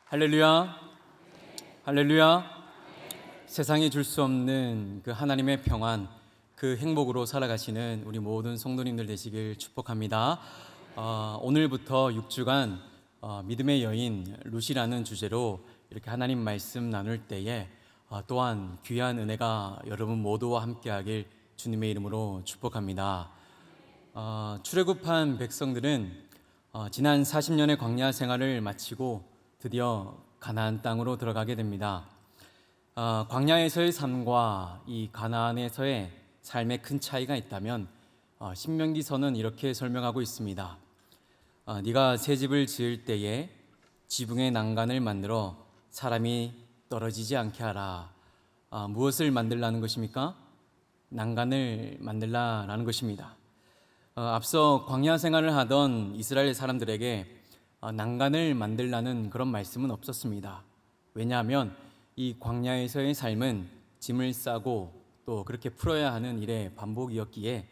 할렐루야, 할렐루야. 세상이 줄 수 없는 그 하나님의 평안, 그 행복으로 살아가시는 우리 모든 성도님들 되시길 축복합니다. 오늘부터 6주간 믿음의 여인 루시라는 주제로 이렇게 하나님 말씀 나눌 때에 또한 귀한 은혜가 여러분 모두와 함께하길 주님의 이름으로 축복합니다. 출애굽한 백성들은 지난 40년의 광야 생활을 마치고 드디어 가나안 땅으로 들어가게 됩니다. 광야에서의 삶과 이 가나안에서의 삶에 큰 차이가 있다면 신명기서는 이렇게 설명하고 있습니다. 네가 새 집을 지을 때에 지붕의 난간을 만들어 사람이 떨어지지 않게 하라. 무엇을 만들라는 것입니까? 난간을 만들라라는 것입니다. 앞서 광야 생활을 하던 이스라엘 사람들에게 난간을 만들라는 그런 말씀은 없었습니다. 왜냐하면 이 광야에서의 삶은 짐을 싸고 또 그렇게 풀어야 하는 일의 반복이었기에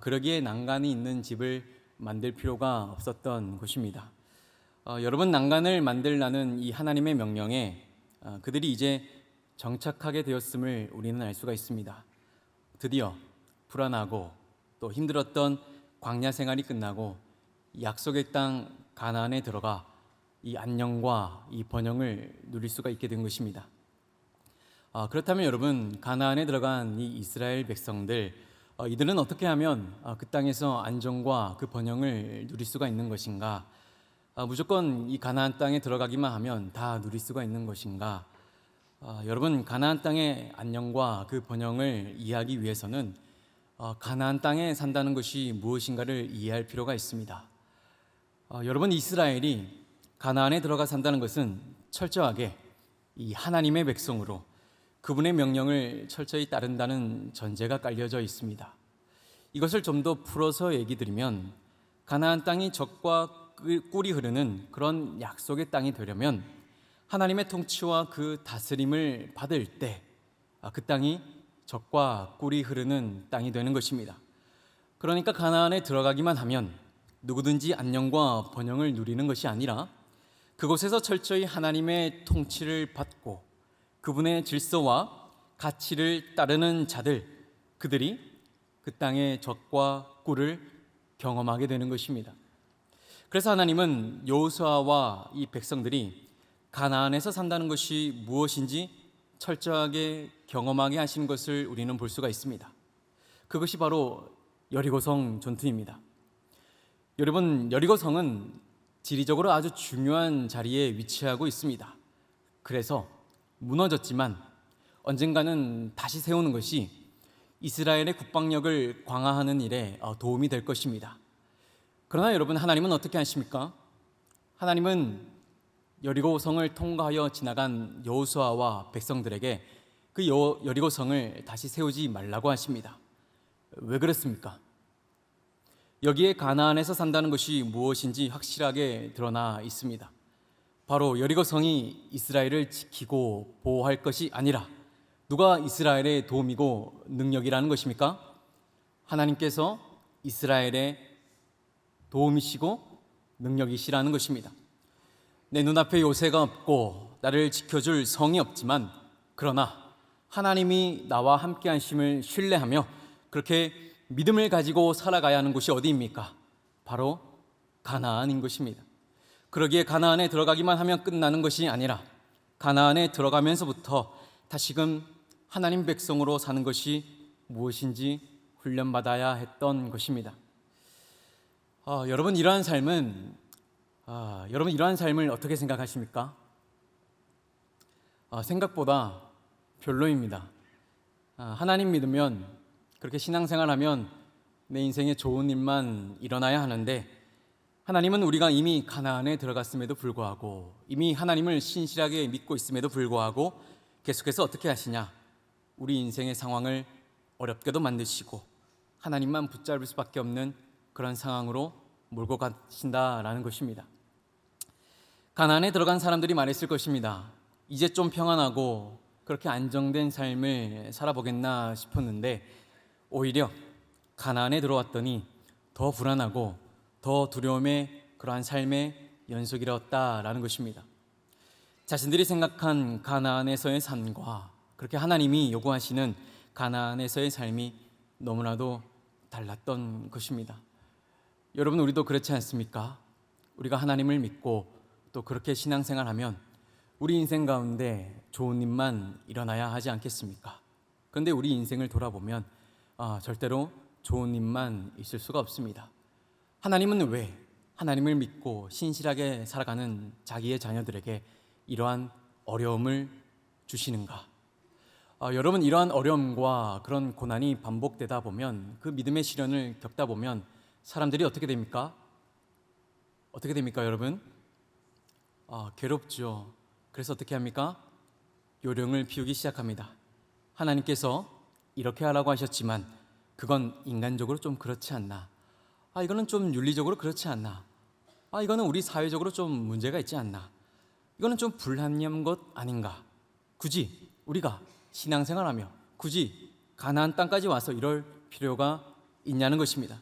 그러기에 난간이 있는 집을 만들 필요가 없었던 것입니다. 여러분, 난간을 만들라는 이 하나님의 명령에 그들이 이제 정착하게 되었음을 우리는 알 수가 있습니다. 드디어 불안하고 또 힘들었던 광야 생활이 끝나고 약속의 땅 가나안에 들어가 이 안녕과 이 번영을 누릴 수가 있게 된 것입니다. 그렇다면 여러분, 가나안에 들어간 이 이스라엘 백성들, 이들은 어떻게 하면 그 땅에서 안정과 그 번영을 누릴 수가 있는 것인가? 무조건 이 가나안 땅에 들어가기만 하면 다 누릴 수가 있는 것인가? 여러분, 가나안 땅의 안녕과 그 번영을 이해하기 위해서는 가나안 땅에 산다는 것이 무엇인가를 이해할 필요가 있습니다. 여러분, 이스라엘이 가나안에 들어가 산다는 것은 철저하게 이 하나님의 백성으로 그분의 명령을 철저히 따른다는 전제가 깔려져 있습니다. 이것을 좀 더 풀어서 얘기 드리면, 가나안 땅이 젖과 꿀이 흐르는 그런 약속의 땅이 되려면 하나님의 통치와 그 다스림을 받을 때 그 땅이 젖과 꿀이 흐르는 땅이 되는 것입니다. 그러니까 가나안에 들어가기만 하면 누구든지 안녕과 번영을 누리는 것이 아니라 그곳에서 철저히 하나님의 통치를 받고 그분의 질서와 가치를 따르는 자들, 그들이 그 땅의 젖과 꿀을 경험하게 되는 것입니다. 그래서 하나님은 여호수아와 이 백성들이 가나안에서 산다는 것이 무엇인지 철저하게 경험하게 하신 것을 우리는 볼 수가 있습니다. 그것이 바로 여리고성 전투입니다. 여러분, 여리고성은 지리적으로 아주 중요한 자리에 위치하고 있습니다. 그래서 무너졌지만 언젠가는 다시 세우는 것이 이스라엘의 국방력을 강화하는 일에 도움이 될 것입니다. 그러나 여러분, 하나님은 어떻게 하십니까? 하나님은 여리고성을 통과하여 지나간 여호수아와 백성들에게 그 여리고성을 다시 세우지 말라고 하십니다. 왜 그렇습니까? 여기에 가나안에서 산다는 것이 무엇인지 확실하게 드러나 있습니다. 바로 여리고성이 이스라엘을 지키고 보호할 것이 아니라 누가 이스라엘의 도움이고 능력이라는 것입니까? 하나님께서 이스라엘의 도움이시고 능력이시라는 것입니다. 내 눈앞에 요새가 없고 나를 지켜줄 성이 없지만 그러나 하나님이 나와 함께 하심을 신뢰하며 그렇게 믿음을 가지고 살아가야 하는 곳이 어디입니까? 바로 가나안인 것입니다. 그러기에 가나안에 들어가기만 하면 끝나는 것이 아니라 가나안에 들어가면서부터 다시금 하나님 백성으로 사는 것이 무엇인지 훈련받아야 했던 것입니다. 여러분, 이러한 삶을 어떻게 생각하십니까? 생각보다 별로입니다. 하나님 믿으면 그렇게 신앙생활하면 내 인생에 좋은 일만 일어나야 하는데 하나님은 우리가 이미 가나안에 들어갔음에도 불구하고 이미 하나님을 신실하게 믿고 있음에도 불구하고 계속해서 어떻게 하시냐? 우리 인생의 상황을 어렵게도 만드시고 하나님만 붙잡을 수밖에 없는 그런 상황으로 몰고 가신다라는 것입니다. 가나안에 들어간 사람들이 말했을 것입니다. 이제 좀 평안하고 그렇게 안정된 삶을 살아보겠나 싶었는데 오히려 가나안에 들어왔더니 더 불안하고 더 두려움의 그러한 삶의 연속이었다라는 것입니다. 자신들이 생각한 가나안에서의 삶과 그렇게 하나님이 요구하시는 가나안에서의 삶이 너무나도 달랐던 것입니다. 여러분, 우리도 그렇지 않습니까? 우리가 하나님을 믿고 또 그렇게 신앙생활하면 우리 인생 가운데 좋은 일만 일어나야 하지 않겠습니까? 그런데 우리 인생을 돌아보면 절대로 좋은 일만 있을 수가 없습니다. 하나님은 왜 하나님을 믿고 신실하게 살아가는 자기의 자녀들에게 이러한 어려움을 주시는가? 여러분, 이러한 어려움과 그런 고난이 반복되다 보면, 그 믿음의 시련을 겪다 보면 사람들이 어떻게 됩니까? 어떻게 됩니까, 여러분? 괴롭죠. 그래서 어떻게 합니까? 요령을 피우기 시작합니다. 하나님께서 이렇게 하라고 하셨지만 그건 인간적으로 좀 그렇지 않나? 이거는 좀 윤리적으로 그렇지 않나? 이거는 우리 사회적으로 좀 문제가 있지 않나? 이거는 좀 불합리한 것 아닌가? 굳이 우리가 신앙생활하며 굳이 가나안 땅까지 와서 이럴 필요가 있냐는 것입니다.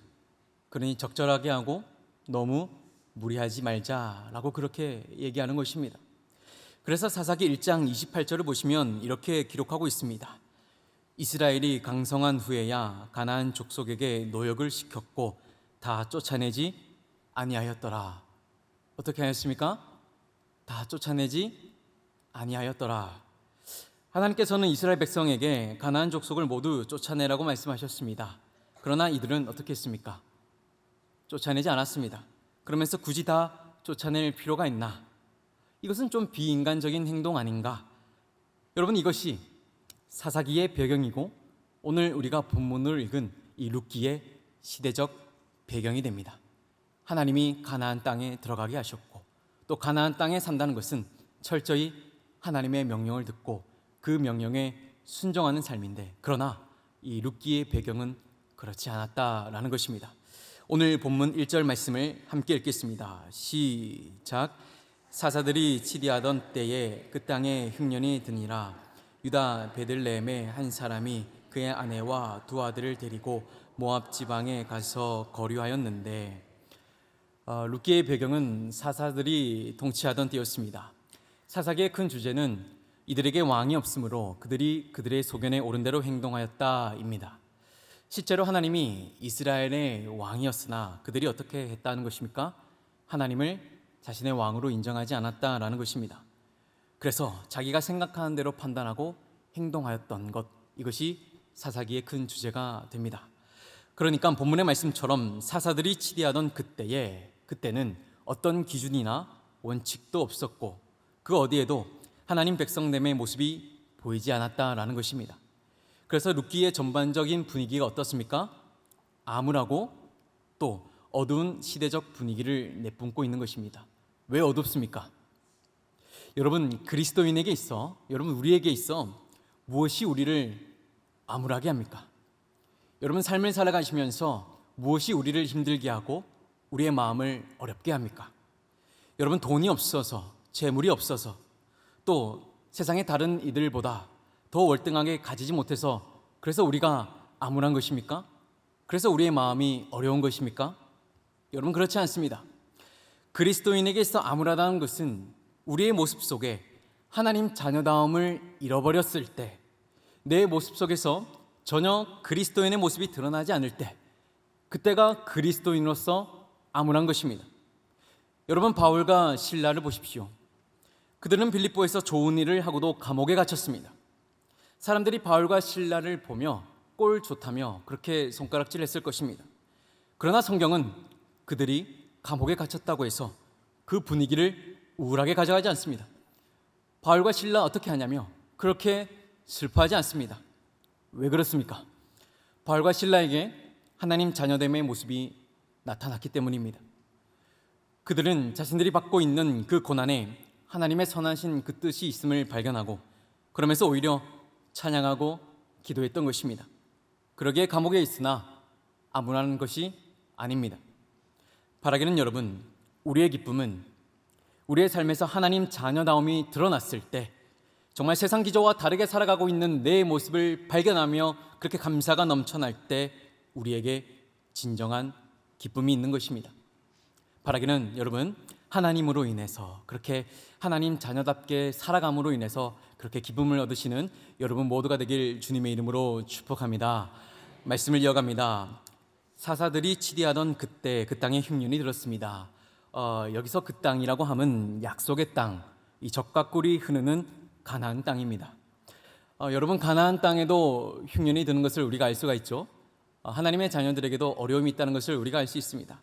그러니 적절하게 하고 너무 무리하지 말자라고 그렇게 얘기하는 것입니다. 그래서 사사기 1장 28절을 보시면 이렇게 기록하고 있습니다. 이스라엘이 강성한 후에야 가나안 족속에게 노역을 시켰고 다 쫓아내지 아니하였더라. 어떻게 하였습니까? 다 쫓아내지 아니하였더라. 하나님께서는 이스라엘 백성에게 가나안 족속을 모두 쫓아내라고 말씀하셨습니다. 그러나 이들은 어떻게 했습니까? 쫓아내지 않았습니다. 그러면서 굳이 다 쫓아낼 필요가 있나? 이것은 좀 비인간적인 행동 아닌가? 여러분, 이것이 사사기의 배경이고 오늘 우리가 본문을 읽은 이 룻기의 시대적 배경이 됩니다. 하나님이 가나안 땅에 들어가게 하셨고 또 가나안 땅에 산다는 것은 철저히 하나님의 명령을 듣고 그 명령에 순종하는 삶인데, 그러나 이 룻기의 배경은 그렇지 않았다라는 것입니다. 오늘 본문 1절 말씀을 함께 읽겠습니다. 시작. 사사들이 치리하던 때에 그 땅에 흉년이 드니라. 유다 베들레헴의 한 사람이 그의 아내와 두 아들을 데리고 모압 지방에 가서 거류하였는데, 룻기의 배경은 사사들이 통치하던 때였습니다. 사사기의 큰 주제는 이들에게 왕이 없으므로 그들이 그들의 소견에 옳은 대로 행동하였다입니다. 실제로 하나님이 이스라엘의 왕이었으나 그들이 어떻게 했다는 것입니까? 하나님을 자신의 왕으로 인정하지 않았다라는 것입니다. 그래서 자기가 생각하는 대로 판단하고 행동하였던 것, 이것이 사사기의 큰 주제가 됩니다. 그러니까 본문의 말씀처럼 사사들이 치리하던 그때는 어떤 기준이나 원칙도 없었고 그 어디에도 하나님 백성됨의 모습이 보이지 않았다라는 것입니다. 그래서 룻기의 전반적인 분위기가 어떻습니까? 암울하고 또 어두운 시대적 분위기를 내뿜고 있는 것입니다. 왜 어둡습니까? 여러분, 그리스도인에게 있어, 여러분 우리에게 있어 무엇이 우리를 암울하게 합니까? 여러분, 삶을 살아가시면서 무엇이 우리를 힘들게 하고 우리의 마음을 어렵게 합니까? 여러분, 돈이 없어서, 재물이 없어서, 또 세상의 다른 이들보다 더 월등하게 가지지 못해서 그래서 우리가 암울한 것입니까? 그래서 우리의 마음이 어려운 것입니까? 여러분, 그렇지 않습니다. 그리스도인에게 있어 암울하다는 것은 우리의 모습 속에 하나님 자녀다움을 잃어버렸을 때, 내 모습 속에서 전혀 그리스도인의 모습이 드러나지 않을 때, 그때가 그리스도인으로서 암울한 것입니다. 여러분, 바울과 실라를 보십시오. 그들은 빌립보에서 좋은 일을 하고도 감옥에 갇혔습니다. 사람들이 바울과 실라를 보며 꼴 좋다며 그렇게 손가락질했을 것입니다. 그러나 성경은 그들이 감옥에 갇혔다고 해서 그 분위기를 우울하게 가져가지 않습니다. 바울과 실라 어떻게 하냐며 그렇게 슬퍼하지 않습니다. 왜 그렇습니까? 바울과 실라에게 하나님 자녀됨의 모습이 나타났기 때문입니다. 그들은 자신들이 받고 있는 그 고난에 하나님의 선하신 그 뜻이 있음을 발견하고 그러면서 오히려 찬양하고 기도했던 것입니다. 그러기에 감옥에 있으나 암울한 것이 아닙니다. 바라기는 여러분, 우리의 기쁨은 우리의 삶에서 하나님 자녀다움이 드러났을 때, 정말 세상 기저와 다르게 살아가고 있는 내 모습을 발견하며 그렇게 감사가 넘쳐날 때 우리에게 진정한 기쁨이 있는 것입니다. 바라기는 여러분, 하나님으로 인해서 그렇게 하나님 자녀답게 살아감으로 인해서 그렇게 기쁨을 얻으시는 여러분 모두가 되길 주님의 이름으로 축복합니다. 말씀을 이어갑니다. 사사들이 치리하던 그때 그 땅에 흉년이 들었습니다. 여기서 그 땅이라고 하면 약속의 땅, 이 젖과 꿀이 흐르는 가나안 땅입니다. 여러분 가나안 땅에도 흉년이 드는 것을 우리가 알 수가 있죠. 하나님의 자녀들에게도 어려움이 있다는 것을 우리가 알 수 있습니다.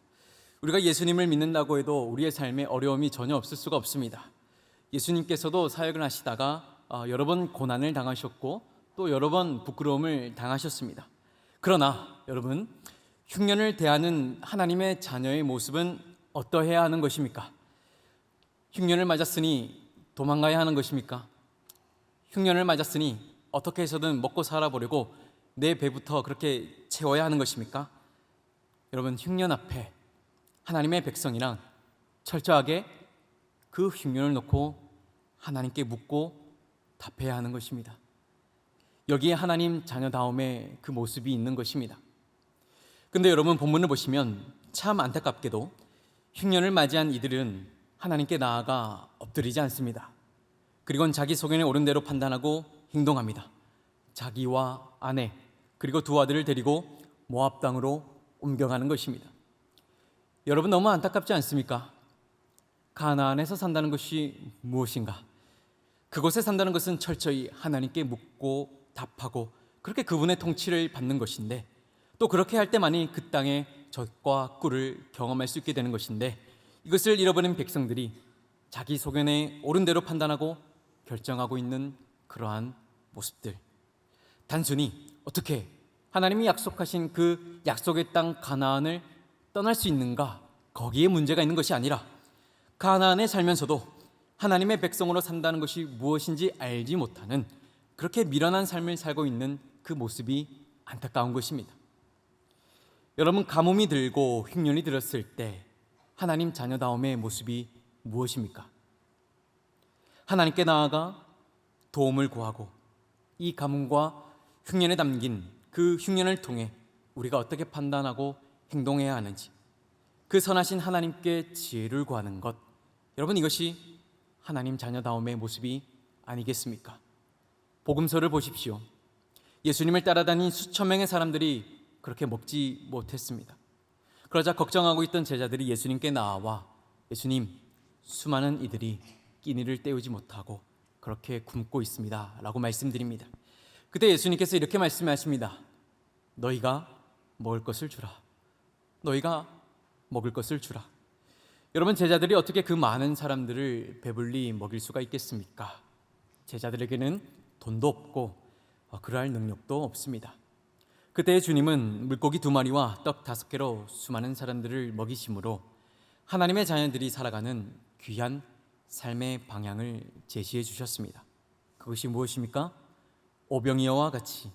우리가 예수님을 믿는다고 해도 우리의 삶에 어려움이 전혀 없을 수가 없습니다. 예수님께서도 사역을 하시다가 여러 번 고난을 당하셨고 또 여러 번 부끄러움을 당하셨습니다. 그러나 여러분, 흉년을 대하는 하나님의 자녀의 모습은 어떠해야 하는 것입니까? 흉년을 맞았으니 도망가야 하는 것입니까? 흉년을 맞았으니 어떻게 해서든 먹고 살아보려고 내 배부터 그렇게 채워야 하는 것입니까? 여러분, 흉년 앞에 하나님의 백성이랑 철저하게 그 흉년을 놓고 하나님께 묻고 답해야 하는 것입니다. 여기에 하나님 자녀다움의 그 모습이 있는 것입니다. 근데 여러분, 본문을 보시면 참 안타깝게도 흉년을 맞이한 이들은 하나님께 나아가 엎드리지 않습니다. 그리고는 자기 소견에 옳은 대로 판단하고 행동합니다. 자기와 아내 그리고 두 아들을 데리고 모압 땅으로 옮겨가는 것입니다. 여러분, 너무 안타깝지 않습니까? 가나안에서 산다는 것이 무엇인가? 그곳에 산다는 것은 철저히 하나님께 묻고 답하고 그렇게 그분의 통치를 받는 것인데, 또 그렇게 할 때만이 그 땅의 젖과 꿀을 경험할 수 있게 되는 것인데, 이것을 잃어버린 백성들이 자기 소견에 옳은 대로 판단하고 결정하고 있는 그러한 모습들, 단순히 어떻게 하나님이 약속하신 그 약속의 땅 가나안을 떠날 수 있는가, 거기에 문제가 있는 것이 아니라 가나안에 살면서도 하나님의 백성으로 산다는 것이 무엇인지 알지 못하는 그렇게 미련한 삶을 살고 있는 그 모습이 안타까운 것입니다. 여러분, 가뭄이 들고 흉년이 들었을 때 하나님 자녀다움의 모습이 무엇입니까? 하나님께 나아가 도움을 구하고 이 가뭄과 흉년에 담긴 그 흉년을 통해 우리가 어떻게 판단하고 행동해야 하는지, 그 선하신 하나님께 지혜를 구하는 것, 여러분, 이것이 하나님 자녀다움의 모습이 아니겠습니까? 복음서를 보십시오. 예수님을 따라다닌 수천 명의 사람들이 그렇게 먹지 못했습니다. 그러자 걱정하고 있던 제자들이 예수님께 나와 예수님, 수많은 이들이 끼니를 때우지 못하고 그렇게 굶고 있습니다 라고 말씀드립니다. 그때 예수님께서 이렇게 말씀하십니다. 너희가 먹을 것을 주라. 너희가 먹을 것을 주라. 여러분, 제자들이 어떻게 그 많은 사람들을 배불리 먹일 수가 있겠습니까? 제자들에게는 돈도 없고 그러할 능력도 없습니다. 그때 주님은 물고기 2마리와 떡 5개로 수많은 사람들을 먹이심으로 하나님의 자녀들이 살아가는 귀한 삶의 방향을 제시해 주셨습니다. 그것이 무엇입니까? 오병이어와 같이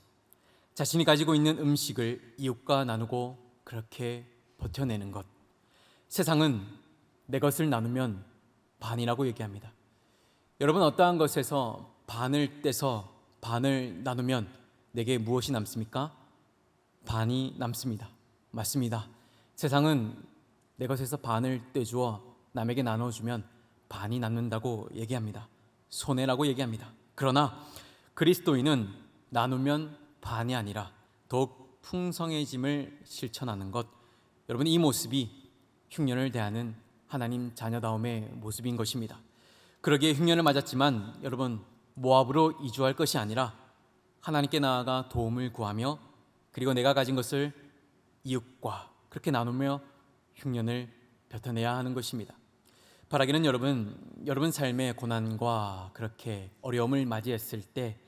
자신이 가지고 있는 음식을 이웃과 나누고 그렇게 버텨내는 것. 세상은 내 것을 나누면 반이라고 얘기합니다. 여러분, 어떠한 것에서 반을 떼서 반을 나누면 내게 무엇이 남습니까? 반이 남습니다. 맞습니다. 세상은 내 것에서 반을 떼주어 남에게 나눠주면 반이 남는다고 얘기합니다. 손해라고 얘기합니다. 그러나 그리스도인은 나누면 반이 아니라 더욱 풍성해짐을 실천하는 것, 여러분, 이 모습이 흉년을 대하는 하나님 자녀다움의 모습인 것입니다. 그러기에 흉년을 맞았지만 여러분, 모압으로 이주할 것이 아니라 하나님께 나아가 도움을 구하며 그리고 내가 가진 것을 이웃과 그렇게 나누며 흉년을 뱉어내야 하는 것입니다. 바라기는 여러분 삶의 고난과 그렇게 어려움을 맞이했을 때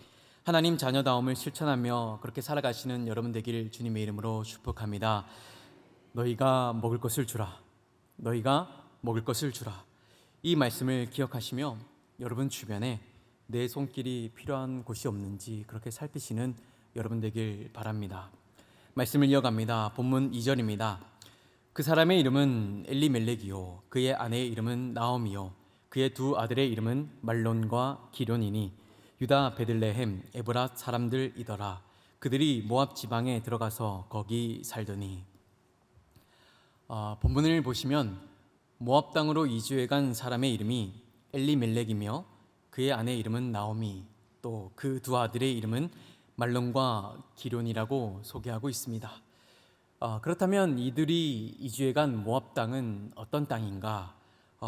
하나님 자녀다움을 실천하며 그렇게 살아가시는 여러분 되기를 주님의 이름으로 축복합니다. 너희가 먹을 것을 주라. 너희가 먹을 것을 주라. 이 말씀을 기억하시며 여러분 주변에 내 손길이 필요한 곳이 없는지 그렇게 살피시는 여러분 되길 바랍니다. 말씀을 이어갑니다. 본문 2절입니다. 그 사람의 이름은 엘리멜렉이요 그의 아내의 이름은 나오미요 그의 두 아들의 이름은 말론과 기련이니 유다 베들레헴 에브랏 사람들이더라. 그들이 모압 지방에 들어가서 거기 살더니. 본문을 보시면 모압 땅으로 이주해 간 사람의 이름이 엘리멜렉이며 그의 아내 이름은 나오미, 또 그 두 아들의 이름은 말론과 기럧이라고 소개하고 있습니다. 그렇다면 이들이 이주해 간 모압 땅은 어떤 땅인가?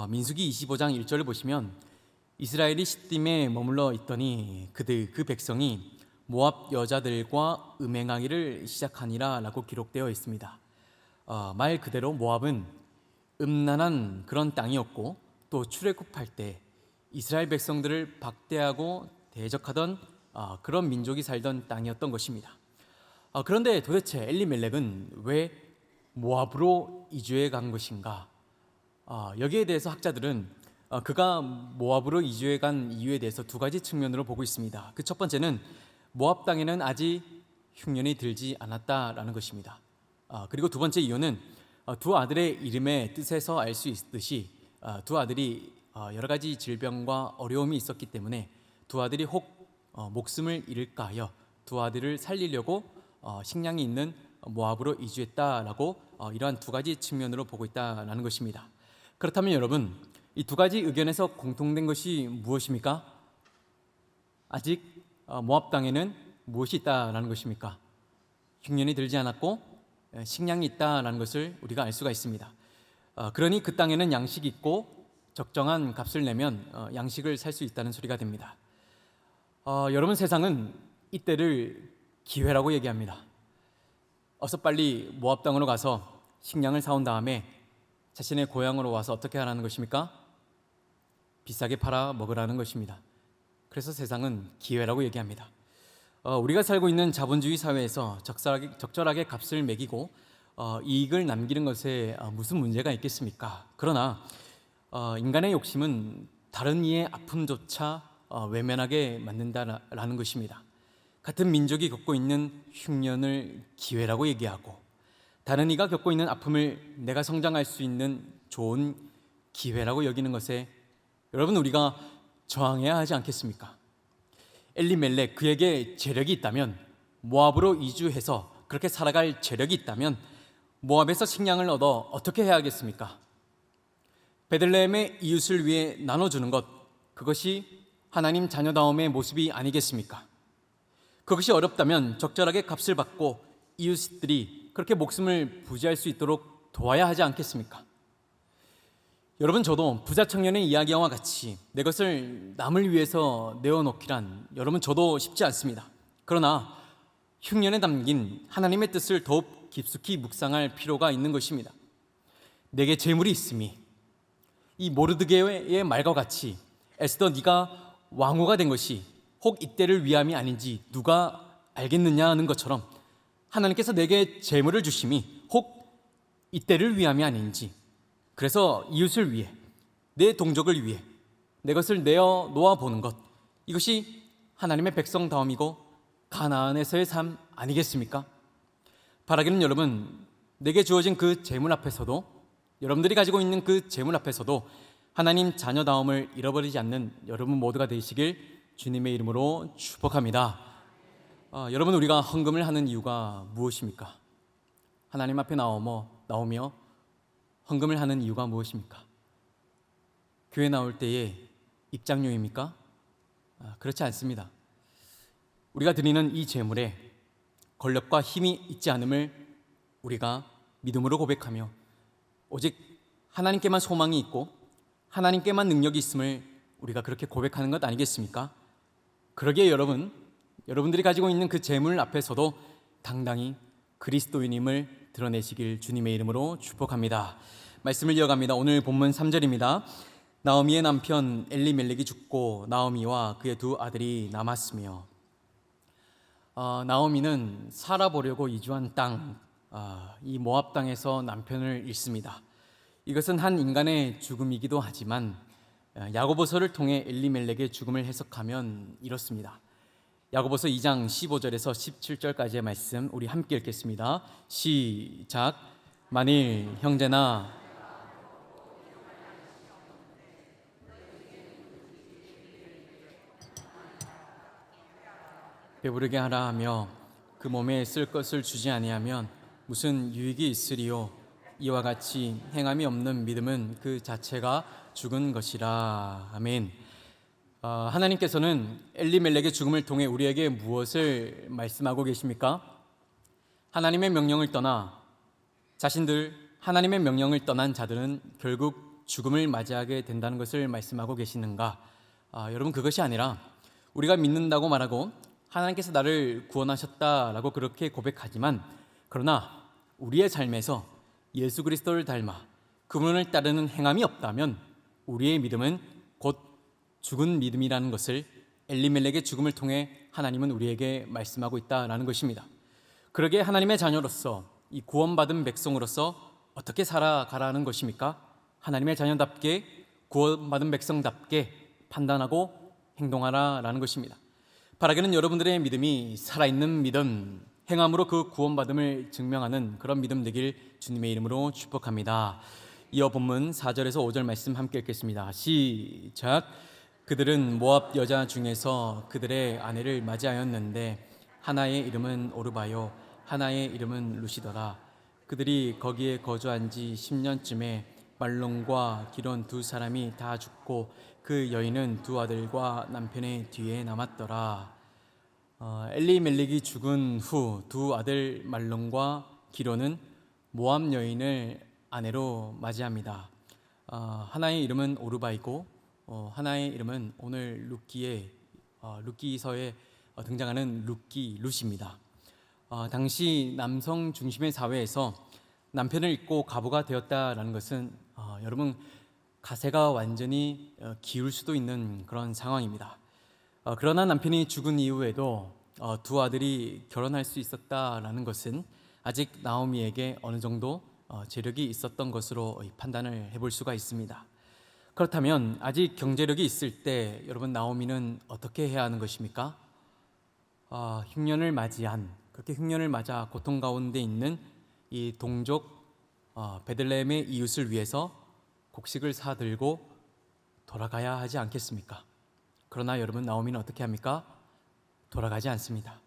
민수기 25장 1절을 보시면 이스라엘이 시딤에 머물러 있더니 그 백성이 모압 여자들과 음행하기를 시작하니라라고 기록되어 있습니다. 말 그대로 모압은 음란한 그런 땅이었고, 또 출애굽할 때 이스라엘 백성들을 박대하고 대적하던 그런 민족이 살던 땅이었던 것입니다. 그런데 도대체 엘리멜렉은 왜 모압으로 이주해 간 것인가? 여기에 대해서 학자들은 그가 모압으로 이주해 간 이유에 대해서 두 가지 측면으로 보고 있습니다. 그 첫 번째는 모압 땅에는 아직 흉년이 들지 않았다라는 것입니다. 그리고 두 번째 이유는 두 아들의 이름의 뜻에서 알 수 있듯이 두 아들이 여러 가지 질병과 어려움이 있었기 때문에 두 아들이 혹 목숨을 잃을까 하여 두 아들을 살리려고 식량이 있는 모압으로 이주했다라고 이러한 두 가지 측면으로 보고 있다라는 것입니다. 그렇다면 여러분, 이 두 가지 의견에서 공통된 것이 무엇입니까? 아직 모압 땅에는 무엇이 있다라는 것입니까? 흉년이 들지 않았고 식량이 있다라는 것을 우리가 알 수가 있습니다. 그러니 그 땅에는 양식이 있고 적정한 값을 내면 양식을 살 수 있다는 소리가 됩니다. 여러분, 세상은 이때를 기회라고 얘기합니다. 어서 빨리 모압 땅으로 가서 식량을 사온 다음에 자신의 고향으로 와서 어떻게 하라는 것입니까? 비싸게 팔아 먹으라는 것입니다. 그래서 세상은 기회라고 얘기합니다. 우리가 살고 있는 자본주의 사회에서 적절하게 값을 매기고 이익을 남기는 것에 무슨 문제가 있겠습니까? 그러나 인간의 욕심은 다른 이의 아픔조차 외면하게 만든다라는 것입니다. 같은 민족이 겪고 있는 흉년을 기회라고 얘기하고 다른 이가 겪고 있는 아픔을 내가 성장할 수 있는 좋은 기회라고 여기는 것에 여러분, 우리가 저항해야 하지 않겠습니까? 엘리멜렉, 그에게 재력이 있다면, 모압으로 이주해서 그렇게 살아갈 재력이 있다면 모압에서 식량을 얻어 어떻게 해야 하겠습니까? 베들레헴의 이웃을 위해 나눠주는 것, 그것이 하나님 자녀다움의 모습이 아니겠습니까? 그것이 어렵다면 적절하게 값을 받고 이웃들이 그렇게 목숨을 부지할 수 있도록 도와야 하지 않겠습니까? 여러분, 저도 부자 청년의 이야기와 같이 내 것을 남을 위해서 내어놓기란 여러분 저도 쉽지 않습니다. 그러나 흉년에 담긴 하나님의 뜻을 더욱 깊숙이 묵상할 필요가 있는 것입니다. 내게 재물이 있음이 이 모르드게의 말과 같이 에스더, 네가 왕후가 된 것이 혹 이때를 위함이 아닌지 누가 알겠느냐 하는 것처럼 하나님께서 내게 재물을 주심이 혹 이때를 위함이 아닌지, 그래서 이웃을 위해, 내 동족을 위해 내 것을 내어 놓아보는 것, 이것이 하나님의 백성다움이고 가나안에서의 삶 아니겠습니까? 바라기는 여러분, 내게 주어진 그 재물 앞에서도, 여러분들이 가지고 있는 그 재물 앞에서도 하나님 자녀다움을 잃어버리지 않는 여러분 모두가 되시길 주님의 이름으로 축복합니다. 여러분, 우리가 헌금을 하는 이유가 무엇입니까? 하나님 앞에 나오며 헌금을 하는 이유가 무엇입니까? 교회 나올 때에 입장료입니까? 그렇지 않습니다. 우리가 드리는 이 제물에 권력과 힘이 있지 않음을 우리가 믿음으로 고백하며 오직 하나님께만 소망이 있고 하나님께만 능력이 있음을 우리가 그렇게 고백하는 것 아니겠습니까? 그러기에 여러분들이 가지고 있는 그 제물 앞에서도 당당히 그리스도인임을 드러내시길 주님의 이름으로 축복합니다. 말씀을 이어갑니다. 오늘 본문 3절입니다. 나오미의 남편 엘리멜렉이 죽고 나오미와 그의 두 아들이 남았으며, 나오미는 살아보려고 이주한 땅, 이 모압 땅에서 남편을 잃습니다. 이것은 한 인간의 죽음이기도 하지만 야고보서를 통해 엘리멜렉의 죽음을 해석하면 이렇습니다. 야고보서 2장 15절에서 17절까지의 말씀 우리 함께 읽겠습니다. 시작. 만일 형제나 배부르게 하라 하며 그 몸에 쓸 것을 주지 아니하면 무슨 유익이 있으리요? 이와 같이 행함이 없는 믿음은 그 자체가 죽은 것이라. 아멘. 하나님께서는 엘리멜렉의 죽음을 통해 우리에게 무엇을 말씀하고 계십니까? 하나님의 명령을 떠나 자신들 하나님의 명령을 떠난 자들은 결국 죽음을 맞이하게 된다는 것을 말씀하고 계시는가? 여러분, 그것이 아니라 우리가 믿는다고 말하고 하나님께서 나를 구원하셨다라고 그렇게 고백하지만, 그러나 우리의 삶에서 예수 그리스도를 닮아 그분을 따르는 행함이 없다면 우리의 믿음은 곧 죽은 믿음이라는 것을 엘리멜렉의 죽음을 통해 하나님은 우리에게 말씀하고 있다라는 것입니다. 그러기에 하나님의 자녀로서, 이 구원받은 백성으로서 어떻게 살아가라는 것입니까? 하나님의 자녀답게, 구원받은 백성답게 판단하고 행동하라라는 것입니다. 바라기는 여러분들의 믿음이 살아있는 믿음, 행함으로 그 구원받음을 증명하는 그런 믿음 되길 주님의 이름으로 축복합니다. 이어 본문 4절에서 5절 말씀 함께 읽겠습니다. 시작. 그들은 모압 여자 중에서 그들의 아내를 맞이하였는데 하나의 이름은 오르바요, 하나의 이름은 루시더라. 그들이 거기에 거주한 지 10년쯤에 말론과 기론 두 사람이 다 죽고 그 여인은 두 아들과 남편의 뒤에 남았더라. 엘리멜렉이 죽은 후 두 아들 말론과 기론은 모압 여인을 아내로 맞이합니다. 하나의 이름은 오르바이고 하나의 이름은 오늘 룻기서에 등장하는 룻입니다. 당시 남성 중심의 사회에서 남편을 잊고 과부가 되었다라는 것은 여러분, 가세가 완전히 기울 수도 있는 그런 상황입니다. 그러나 남편이 죽은 이후에도 두 아들이 결혼할 수 있었다라는 것은 아직 나오미에게 어느 정도 재력이 있었던 것으로 판단을 해볼 수가 있습니다. 그렇다면 아직 경제력이 있을 때 여러분, 나오미는 어떻게 해야 하는 것입니까? 흉년을 맞이한, 그렇게 흉년을 맞아 고통 가운데 있는 이 동족 베들레헴의 이웃을 위해서 곡식을 사들고 돌아가야 하지 않겠습니까? 그러나 여러분, 나오미는 어떻게 합니까? 돌아가지 않습니다.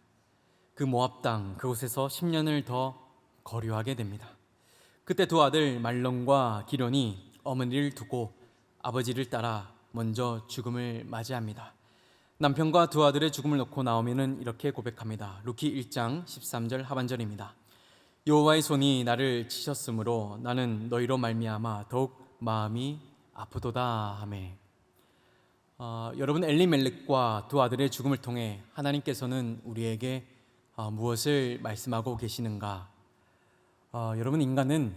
그 모압 땅 그곳에서 10년을 더 거류하게 됩니다. 그때 두 아들 말론과 기론이 어머니를 두고 아버지를 따라 먼저 죽음을 맞이합니다. 남편과 두 아들의 죽음을 놓고 나오미는 이렇게 고백합니다. 룻기 1장 13절 하반절입니다. 여호와의 손이 나를 치셨으므로 나는 너희로 말미암아 더욱 마음이 아프도다 하매. 여러분, 엘리멜렉과 두 아들의 죽음을 통해 하나님께서는 우리에게 무엇을 말씀하고 계시는가? 여러분, 인간은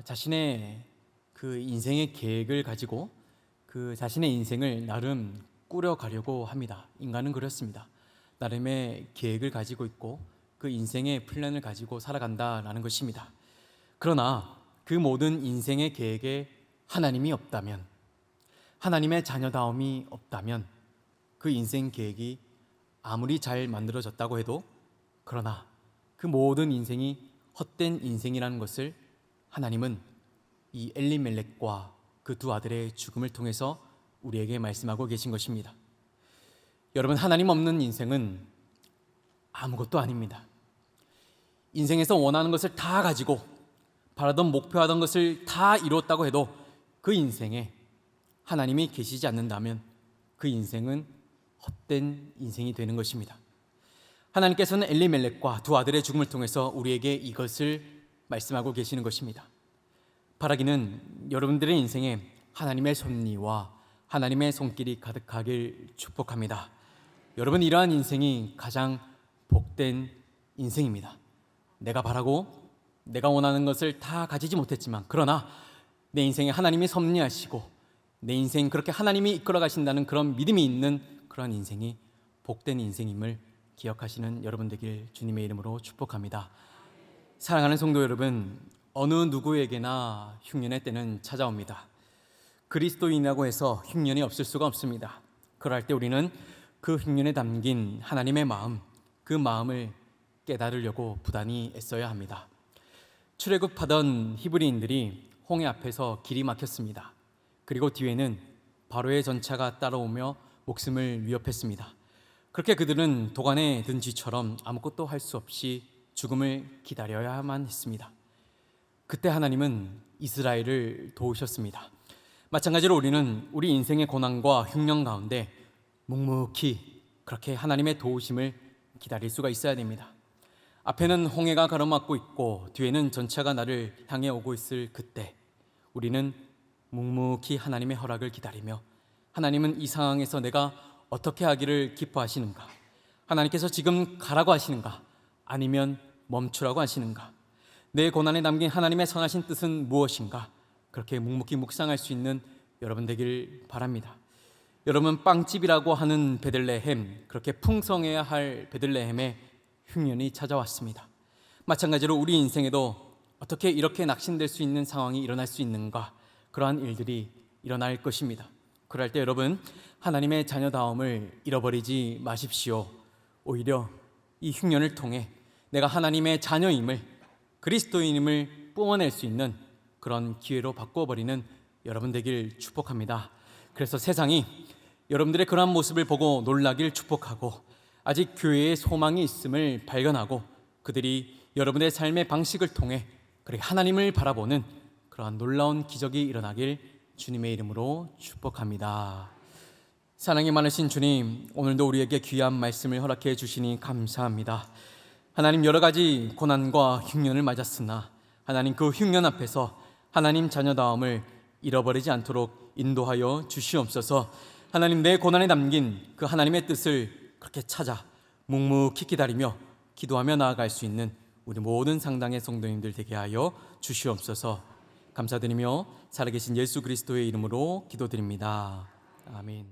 자신의 그 인생의 계획을 가지고 그 자신의 인생을 나름 꾸려가려고 합니다. 인간은 그렇습니다. 나름의 계획을 가지고 있고 그 인생의 플랜을 가지고 살아간다라는 것입니다. 그러나 그 모든 인생의 계획에 하나님이 없다면, 하나님의 자녀다움이 없다면 그 인생 계획이 아무리 잘 만들어졌다고 해도, 그러나 그 모든 인생이 헛된 인생이라는 것을 하나님은 이 엘리멜렉과 그 두 아들의 죽음을 통해서 우리에게 말씀하고 계신 것입니다. 여러분, 하나님 없는 인생은 아무것도 아닙니다. 인생에서 원하는 것을 다 가지고 바라던 목표하던 것을 다 이루었다고 해도 그 인생에 하나님이 계시지 않는다면 그 인생은 헛된 인생이 되는 것입니다. 하나님께서는 엘리멜렉과 두 아들의 죽음을 통해서 우리에게 이것을 말씀하고 계시는 것입니다. 바라기는 여러분들의 인생에 하나님의 섭리와 하나님의 손길이 가득하길 축복합니다. 여러분, 이러한 인생이 가장 복된 인생입니다. 내가 바라고 내가 원하는 것을 다 가지지 못했지만, 그러나 내 인생에 하나님이 섭리하시고 내 인생 그렇게 하나님이 이끌어 가신다는 그런 믿음이 있는 그런 인생이 복된 인생임을 기억하시는 여러분 되길 주님의 이름으로 축복합니다. 사랑하는 성도 여러분, 어느 누구에게나 흉년의 때는 찾아옵니다. 그리스도인이라고 해서 흉년이 없을 수가 없습니다. 그럴 때 우리는 그 흉년에 담긴 하나님의 마음, 그 마음을 깨달으려고 부단히 애써야 합니다. 출애굽하던 히브리인들이 홍해 앞에서 길이 막혔습니다. 그리고 뒤에는 바로의 전차가 따라오며 목숨을 위협했습니다. 그렇게 그들은 도간에 든 쥐처럼 아무것도 할 수 없이 죽음을 기다려야만 했습니다. 그때 하나님은 이스라엘을 도우셨습니다. 마찬가지로 우리는 우리 인생의 고난과 흉년 가운데 묵묵히 그렇게 하나님의 도우심을 기다릴 수가 있어야 됩니다. 앞에는 홍해가 가로막고 있고 뒤에는 전차가 나를 향해 오고 있을 그때 우리는 묵묵히 하나님의 허락을 기다리며 하나님은 이 상황에서 내가 어떻게 하기를 기뻐하시는가? 하나님께서 지금 가라고 하시는가? 아니면 멈추라고 하시는가? 내 고난에 담긴 하나님의 선하신 뜻은 무엇인가? 그렇게 묵묵히 묵상할 수 있는 여러분 되길 바랍니다. 여러분, 빵집이라고 하는 베들레헴, 그렇게 풍성해야 할 베들레헴에 흉년이 찾아왔습니다. 마찬가지로 우리 인생에도 어떻게 이렇게 낙심될 수 있는 상황이 일어날 수 있는가? 그러한 일들이 일어날 것입니다. 그럴 때 여러분, 하나님의 자녀다움을 잃어버리지 마십시오. 오히려 이 흉년을 통해 내가 하나님의 자녀임을, 그리스도인임을 뿜어낼 수 있는 그런 기회로 바꿔버리는 여러분 되길 축복합니다. 그래서 세상이 여러분들의 그러한 모습을 보고 놀라길 축복하고 아직 교회에 소망이 있음을 발견하고 그들이 여러분의 삶의 방식을 통해 그렇게 하나님을 바라보는 그러한 놀라운 기적이 일어나길 주님의 이름으로 축복합니다. 사랑이 많으신 주님, 오늘도 우리에게 귀한 말씀을 허락해 주시니 감사합니다. 하나님, 여러 가지 고난과 흉년을 맞았으나 하나님 그 흉년 앞에서 하나님 자녀다움을 잃어버리지 않도록 인도하여 주시옵소서. 하나님, 내 고난에 담긴 그 하나님의 뜻을 그렇게 찾아 묵묵히 기다리며 기도하며 나아갈 수 있는 우리 모든 상당의 성도님들 되게 하여 주시옵소서. 감사드리며 살아계신 예수 그리스도의 이름으로 기도드립니다. 아멘.